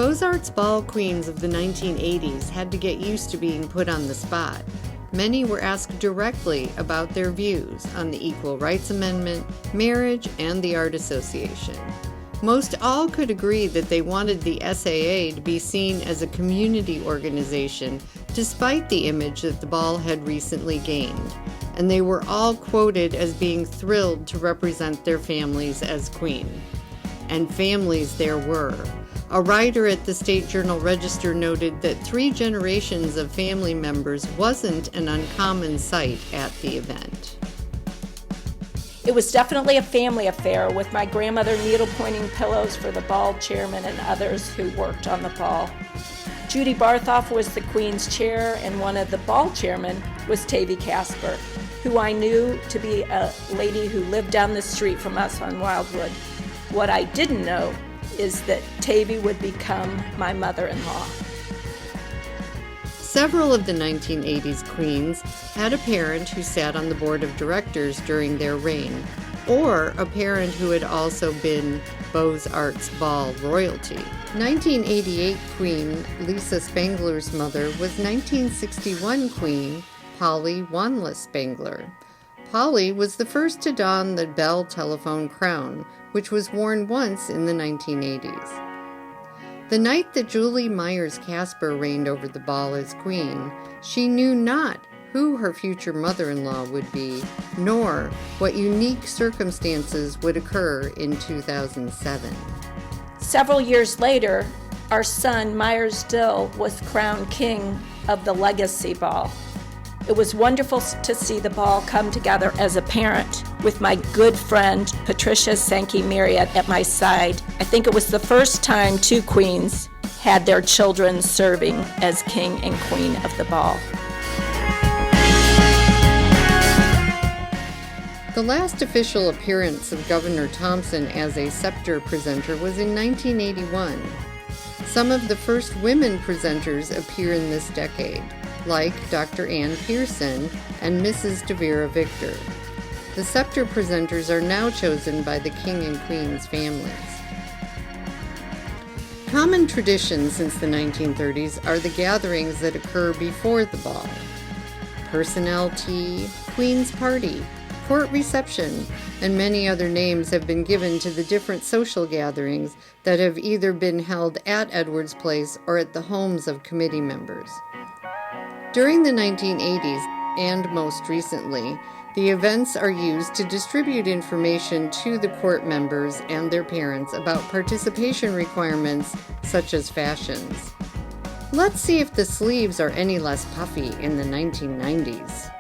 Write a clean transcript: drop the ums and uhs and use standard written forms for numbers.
Beaux Arts Ball queens of the 1980s had to get used to being put on the spot. Many were asked directly about their views on the Equal Rights Amendment, marriage, and the Art Association. Most all could agree that they wanted the SAA to be seen as a community organization, despite the image that the ball had recently gained, and they were all quoted as being thrilled to represent their families as queen. And families there were. A writer at the State Journal-Register noted that 3 generations of family members wasn't an uncommon sight at the event. It was definitely a family affair, with my grandmother needle-pointing pillows for the ball chairman and others who worked on the ball. Judy Barthoff was the Queen's chair, and one of the ball chairmen was Tavy Casper, who I knew to be a lady who lived down the street from us on Wildwood. What I didn't know is that Tavy would become my mother-in-law. Several of the 1980s queens had a parent who sat on the board of directors during their reign, or a parent who had also been Beaux Arts Ball royalty. 1988 Queen Lisa Spangler's mother was 1961 Queen Polly Wanless Spangler. Polly was the first to don the Bell telephone crown, which was worn once in the 1980s. The night that Julie Myers Casper reigned over the ball as queen, she knew not who her future mother-in-law would be, nor what unique circumstances would occur in 2007. Several years later, our son Myers Dill was crowned king of the Legacy Ball. It was wonderful to see the ball come together as a parent, with my good friend Patricia Sankey Marriott at my side. I think it was the first time 2 queens had their children serving as king and queen of the ball. The last official appearance of Governor Thompson as a cepter presenter was in 1981. Some of the first women presenters appear in this decade, like Dr. Ann Pearson and Mrs. DeVera Victor. The scepter presenters are now chosen by the king and queen's families. Common traditions since the 1930s are the gatherings that occur before the ball. Personnel tea, queen's party, court reception, and many other names have been given to the different social gatherings that have either been held at Edwards Place or at the homes of committee members. During the 1980s, and most recently, the events are used to distribute information to the court members and their parents about participation requirements such as fashions. Let's see if the sleeves are any less puffy in the 1990s.